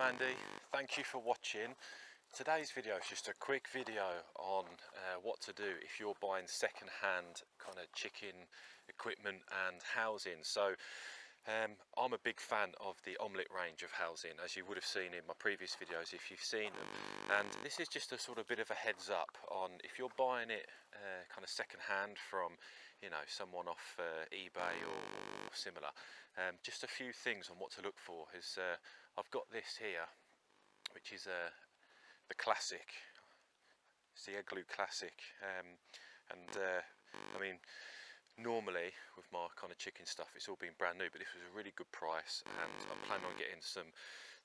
Andy, thank you for watching. Today's video is just a quick video on what to do if you're buying second-hand kind of chicken equipment and housing. So I'm a big fan of the omelette range of housing, as you would have seen in my previous videos if you've seen them. And this is just a sort of bit of a heads up on if you're buying it kind of second-hand from, you know, someone off eBay or similar. Just a few things on what to look for is I've got this here, which is the classic. It's the Igloo Classic, I mean, normally with my kind of chicken stuff, it's all been brand new, but this was a really good price, and I'm planning on getting some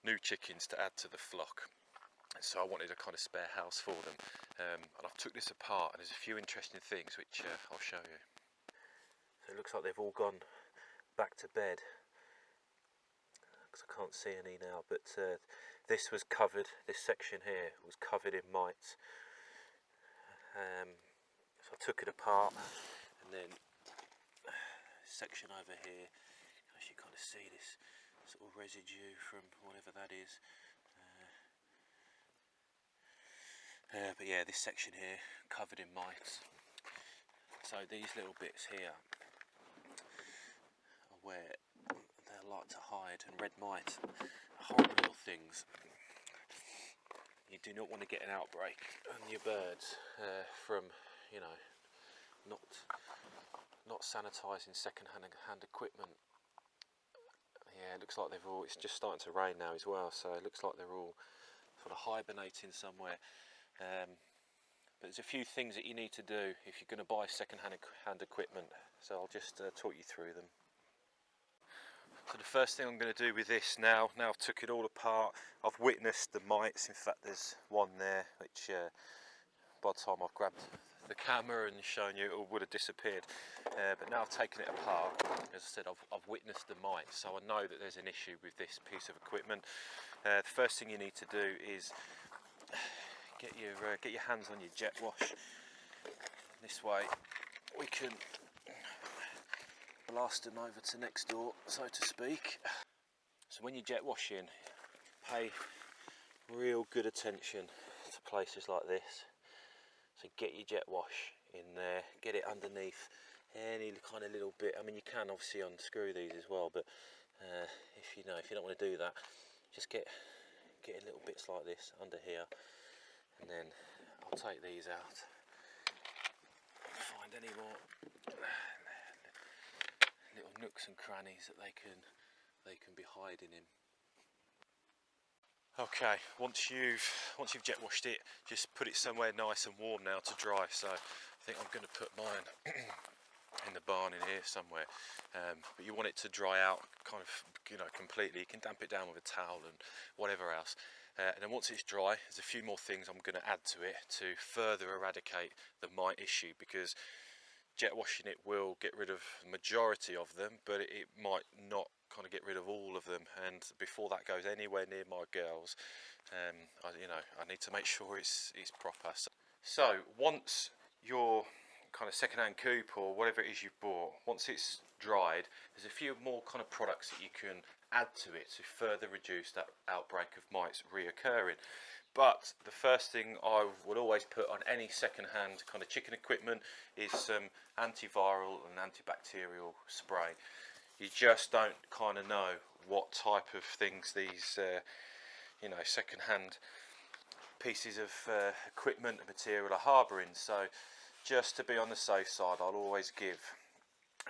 new chickens to add to the flock. So I wanted a kind of spare house for them, and I've took this apart, and there's a few interesting things which I'll show you. So it looks like they've all gone back to bed, because I can't see any now, but this was covered, this section here was covered in mites. So I took it apart, and then section over here, as you kind of see this sort of residue from whatever that is. But yeah, this section here covered in mites. So these little bits here are where they like to hide, and red mites are horrible little things. You do not want to get an outbreak on your birds from, you know, not sanitising second-hand equipment. Yeah, it looks like they've all, it's just starting to rain now as well, so it looks like they're all sort of hibernating somewhere. But there's a few things that you need to do if you're going to buy second-hand equipment, so I'll just talk you through them. So the first thing I'm going to do with this now I've took it all apart, I've witnessed the mites. In fact, there's one there which by the time I've grabbed the camera and shown you, it would have disappeared. But now I've taken it apart, as I said, I've witnessed the mites, so I know that there's an issue with this piece of equipment. The first thing you need to do is get your hands on your jet wash. This way we can blast them over to next door, so to speak. So when you're jet washing, pay real good attention to places like this. So get your jet wash in there, get it underneath any kind of little bit. I mean, you can obviously unscrew these as well, but if you don't want to do that, just get little bits like this under here, and then I'll take these out, find any more little nooks and crannies that they can be hiding in. Okay, once you've jet washed it, just put it somewhere nice and warm now to dry. So I think I'm going to put mine in the barn in here somewhere. But you want it to dry out kind of, you know, completely. You can damp it down with a towel and whatever else. And then once it's dry, there's a few more things I'm going to add to it to further eradicate the mite issue, because jet washing it will get rid of the majority of them, but it might not kind of get rid of all of them. And before that goes anywhere near my girls, I need to make sure it's proper. So once your kind of second-hand coop or whatever it is you've bought, once it's dried, there's a few more kind of products that you can add to it to further reduce that outbreak of mites reoccurring. But the first thing I would always put on any second-hand kind of chicken equipment is some antiviral and antibacterial spray. You just don't kind of know what type of things these second-hand pieces of equipment and material are harbouring. So just to be on the safe side, I'll always give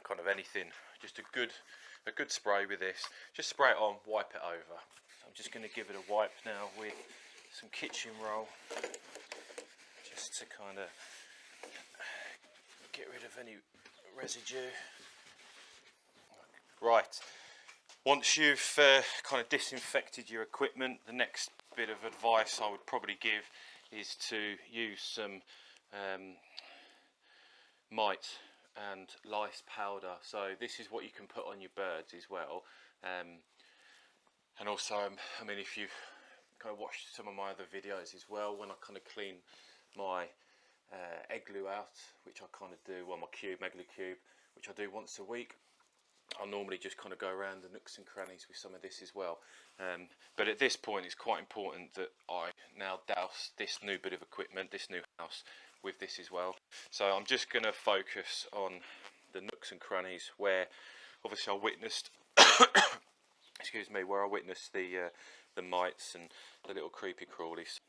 kind of anything, just a good spray with this. Just spray it on, wipe it over. So I'm just going to give it a wipe now with some kitchen roll, just to kind of get rid of any residue. Right, once you've kind of disinfected your equipment, the next bit of advice I would probably give is to use some mite and lice powder. So this is what you can put on your birds as well, and also I mean, if you've kind of watched some of my other videos as well, when I kind of clean my egg glue out, which I kind of do, well, my cube, Igloo cube, which I do once a week, I'll normally just kind of go around the nooks and crannies with some of this as well. But at this point it's quite important that I now douse this new bit of equipment, this new house, with this as well. So I'm just going to focus on the nooks and crannies where obviously I witnessed excuse me, where I witnessed the mites and the little creepy crawlies.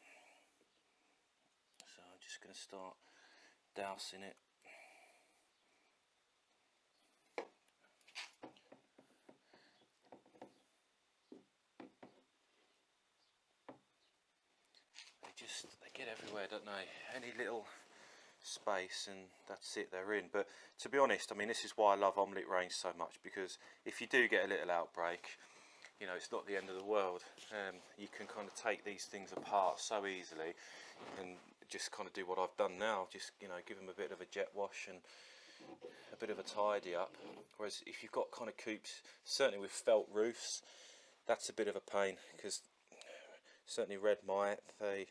So I'm just going to start dousing it. They get everywhere, don't they? Any little space and that's it, they're in. But to be honest, I mean, this is why I love omelette range so much, because if you do get a little outbreak, you know, it's not the end of the world. You can kind of take these things apart so easily and just kind of do what I've done now, just, you know, give them a bit of a jet wash and a bit of a tidy up. Whereas if you've got kind of coops, certainly with felt roofs, that's a bit of a pain, because certainly red mite, they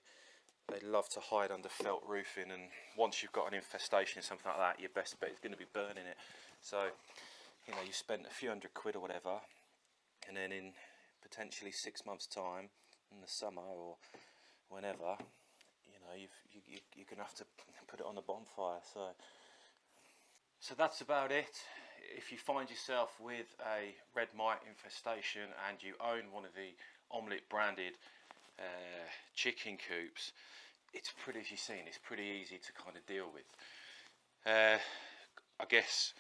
love to hide under felt roofing, and once you've got an infestation or something like that, your best bet is going to be burning it. So, you know, you spent a few £100 or whatever, and then in potentially 6 months' time, in the summer or whenever, you know, you're going to have to put it on the bonfire. So that's about it. If you find yourself with a red mite infestation and you own one of the omelette branded chicken coops, it's pretty, as you've seen, it's pretty easy to kind of deal with. I guess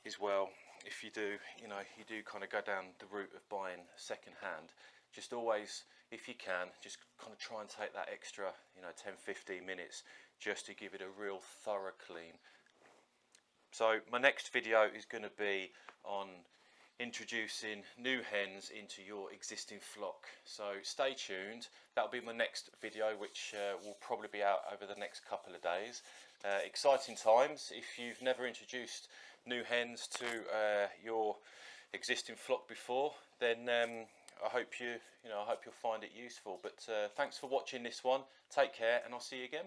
as well, if you do, you know, you do kind of go down the route of buying second hand, just always, if you can, just kind of try and take that extra, you know, 10-15 minutes just to give it a real thorough clean. So my next video is going to be on introducing new hens into your existing flock, so stay tuned. That'll be my next video, which will probably be out over the next couple of days. Exciting times. If you've never introduced new hens to your existing flock before, then I hope you'll find it useful. But thanks for watching this one. Take care, and I'll see you again.